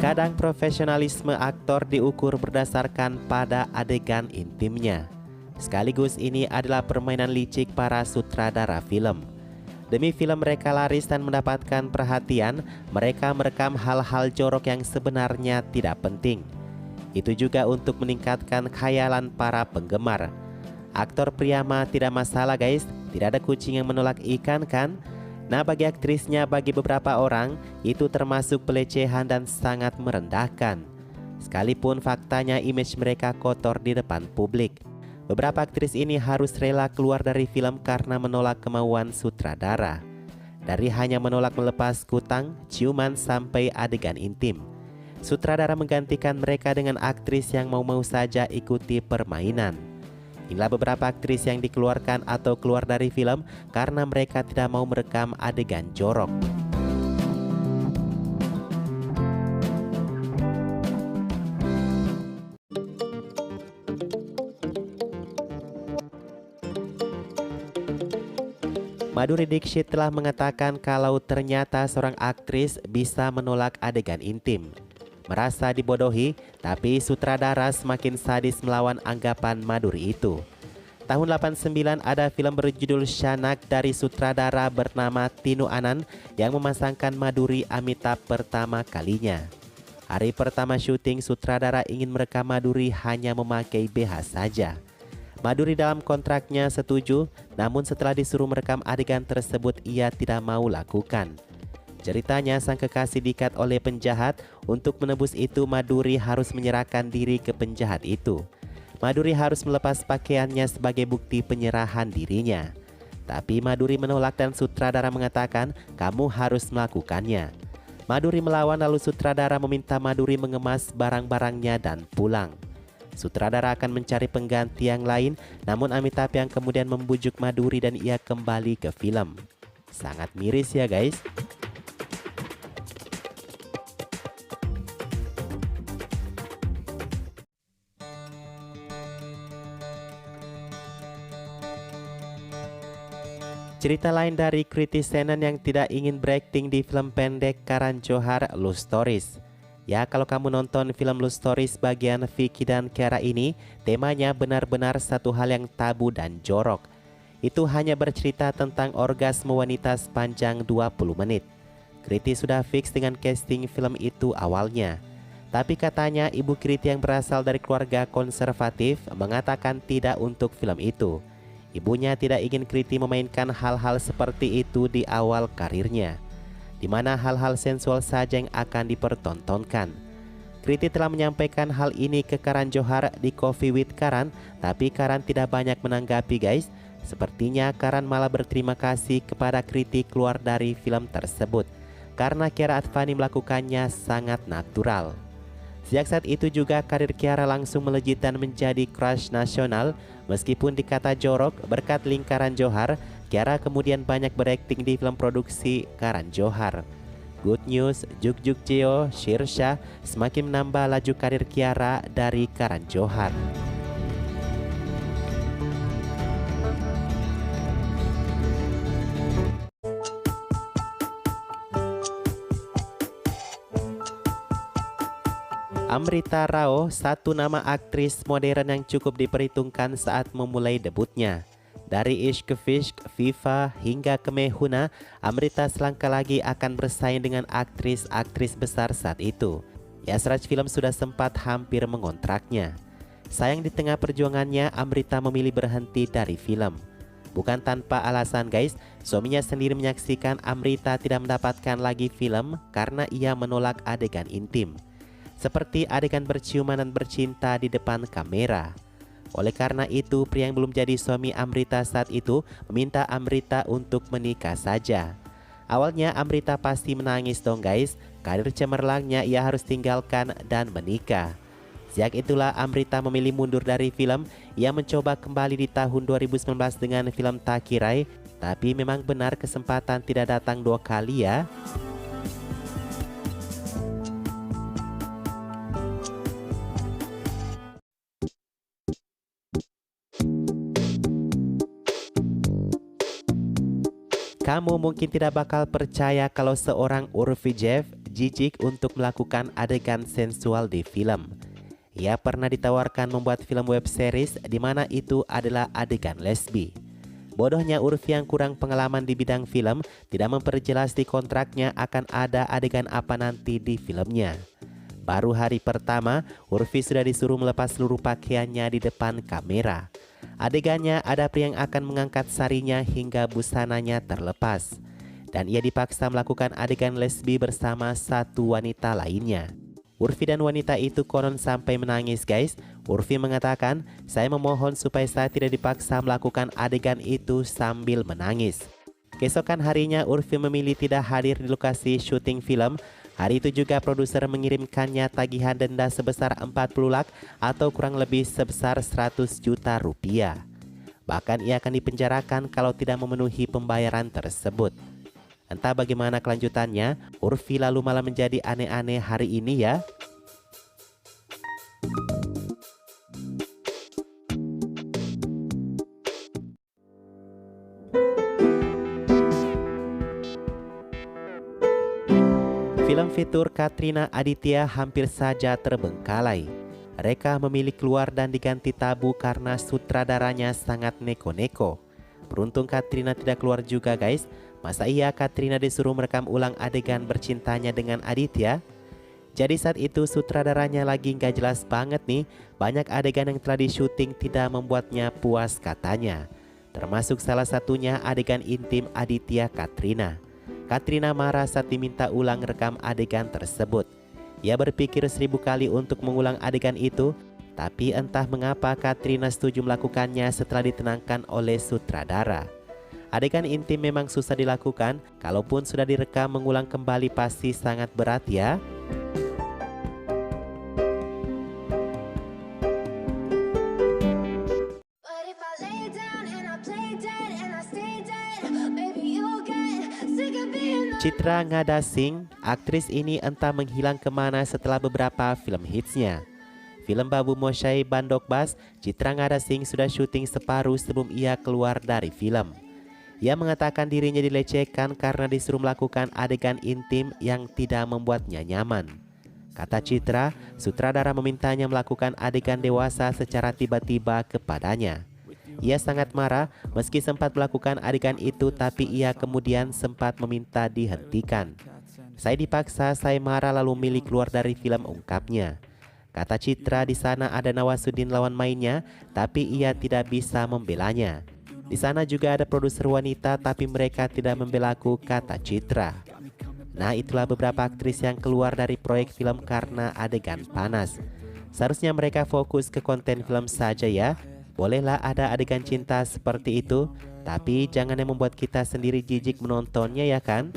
Kadang profesionalisme aktor diukur berdasarkan pada adegan intimnya. Sekaligus ini adalah permainan licik para sutradara film. Demi film mereka laris dan mendapatkan perhatian, mereka merekam hal-hal jorok yang sebenarnya tidak penting. Itu juga untuk meningkatkan khayalan para penggemar. Aktor pria mah tidak masalah guys, tidak ada kucing yang menolak ikan kan? Nah bagi aktrisnya, bagi beberapa orang, itu termasuk pelecehan dan sangat merendahkan. Sekalipun faktanya image mereka kotor di depan publik. Beberapa aktris ini harus rela keluar dari film karena menolak kemauan sutradara. Dari hanya menolak melepas kutang, ciuman sampai adegan intim. Sutradara menggantikan mereka dengan aktris yang mau-mau saja ikuti permainan. Inilah beberapa aktris yang dikeluarkan atau keluar dari film karena mereka tidak mau merekam adegan jorok. Madhuri Dixit telah mengatakan kalau ternyata seorang aktris bisa menolak adegan intim. Merasa dibodohi, tapi sutradara semakin sadis melawan anggapan Madhuri itu. Tahun 89 ada film berjudul Shanak dari sutradara bernama Tinu Anand yang memasangkan Madhuri Amitabh pertama kalinya. Hari pertama syuting, sutradara ingin merekam Madhuri hanya memakai BH saja. Madhuri dalam kontraknya setuju, namun setelah disuruh merekam adegan tersebut ia tidak mau lakukan. Ceritanya sang kekasih diikat oleh penjahat. Untuk menebus itu Madhuri harus menyerahkan diri ke penjahat itu. Madhuri harus melepas pakaiannya sebagai bukti penyerahan dirinya. Tapi Madhuri menolak dan sutradara mengatakan kamu harus melakukannya. Madhuri melawan lalu sutradara meminta Madhuri mengemas barang-barangnya dan pulang. Sutradara akan mencari pengganti yang lain, namun Amitabh yang kemudian membujuk Madhuri dan ia kembali ke film. Sangat miris ya guys. Cerita lain dari Kriti Senon yang tidak ingin berakting di film pendek Karan Johar Love Stories. Ya kalau kamu nonton film Love Stories bagian Vicky dan Kiara ini, temanya benar-benar satu hal yang tabu dan jorok. Itu hanya bercerita tentang orgasme wanita sepanjang 20 menit. Kriti sudah fix dengan casting film itu awalnya. Tapi katanya ibu Kriti yang berasal dari keluarga konservatif mengatakan tidak untuk film itu. Ibunya tidak ingin Kriti memainkan hal-hal seperti itu di awal karirnya, di mana hal-hal sensual saja yang akan dipertontonkan. Kriti telah menyampaikan hal ini ke Karan Johar di Coffee with Karan, tapi Karan tidak banyak menanggapi guys. Sepertinya Karan malah berterima kasih kepada Kriti keluar dari film tersebut, karena Kiara Advani melakukannya sangat natural. Sejak saat itu juga karir Kiara langsung melejit dan menjadi crush nasional. Meskipun dikata jorok, berkat link Karan Johar, Kiara kemudian banyak berakting di film produksi Karan Johar. Good News, Juk Juk Jeo, Shirsha semakin menambah laju karir Kiara dari Karan Johar. Amrita Rao, satu nama aktris modern yang cukup diperhitungkan saat memulai debutnya. Dari Ishq Vishk, Viva hingga ke Mehuna, Amrita selangkah lagi akan bersaing dengan aktris-aktris besar saat itu. Yasraj Film sudah sempat hampir mengontraknya. Sayang di tengah perjuangannya, Amrita memilih berhenti dari film. Bukan tanpa alasan guys, suaminya sendiri menyaksikan Amrita tidak mendapatkan lagi film karena ia menolak adegan intim. Seperti adegan berciuman dan bercinta di depan kamera. Oleh karena itu, pria yang belum jadi suami Amrita saat itu meminta Amrita untuk menikah saja. Awalnya Amrita pasti menangis dong guys, karir cemerlangnya ia harus tinggalkan dan menikah. Sejak itulah Amrita memilih mundur dari film. Ia mencoba kembali di tahun 2019 dengan film Takirai, tapi memang benar kesempatan tidak datang dua kali ya. Kamu mungkin tidak bakal percaya kalau seorang Urfi Jeff jijik untuk melakukan adegan sensual di film. Ia pernah ditawarkan membuat film web series di mana itu adalah adegan lesbi. Bodohnya Urfi yang kurang pengalaman di bidang film tidak memperjelas di kontraknya akan ada adegan apa nanti di filmnya. Baru hari pertama, Urfi sudah disuruh melepas seluruh pakaiannya di depan kamera. Adegannya ada pria yang akan mengangkat sarinya hingga busananya terlepas. Dan ia dipaksa melakukan adegan lesbi bersama satu wanita lainnya. Urfi dan wanita itu konon sampai menangis guys. Urfi mengatakan, saya memohon supaya saya tidak dipaksa melakukan adegan itu sambil menangis. Keesokan harinya Urfi memilih tidak hadir di lokasi syuting film. Hari itu juga produser mengirimkannya tagihan denda sebesar 40 lak atau kurang lebih sebesar 100 juta rupiah. Bahkan ia akan dipenjarakan kalau tidak memenuhi pembayaran tersebut. Entah bagaimana kelanjutannya, Urfi lalu malah menjadi aneh-aneh hari ini ya. Film fitur Katrina Aditya hampir saja terbengkalai. Mereka memilih keluar dan diganti tabu karena sutradaranya sangat neko-neko. Beruntung Katrina tidak keluar juga guys. Masa iya Katrina disuruh merekam ulang adegan bercintanya dengan Aditya? Jadi saat itu sutradaranya lagi nggak jelas banget nih. Banyak adegan yang telah disyuting tidak membuatnya puas katanya. Termasuk salah satunya adegan intim Aditya Katrina. Katrina marah saat diminta ulang rekam adegan tersebut. Ia berpikir 1000 kali untuk mengulang adegan itu, tapi entah mengapa Katrina setuju melakukannya setelah ditenangkan oleh sutradara. Adegan intim memang susah dilakukan, kalaupun sudah direkam mengulang kembali pasti sangat berat ya. Citra Ngadasing, aktris ini entah menghilang kemana setelah beberapa film hitsnya. Film Babu Moshai Bandok Bas, Citra Ngadasing sudah syuting separuh sebelum ia keluar dari film. Ia mengatakan dirinya dilecehkan karena disuruh melakukan adegan intim yang tidak membuatnya nyaman. Kata Citra, sutradara memintanya melakukan adegan dewasa secara tiba-tiba kepadanya. Ia sangat marah meski sempat melakukan adegan itu, tapi ia kemudian sempat meminta dihentikan. Saya dipaksa, saya marah lalu milih keluar dari film, ungkapnya. Kata Citra, di sana ada Nawasuddin lawan mainnya, tapi ia tidak bisa membelanya. Di sana juga ada produser wanita, tapi mereka tidak membelaku, kata Citra. Nah, itulah beberapa aktris yang keluar dari proyek film karena adegan panas. Seharusnya mereka fokus ke konten film saja ya. Bolehlah ada adegan cinta seperti itu, tapi jangan yang membuat kita sendiri jijik menontonnya ya kan?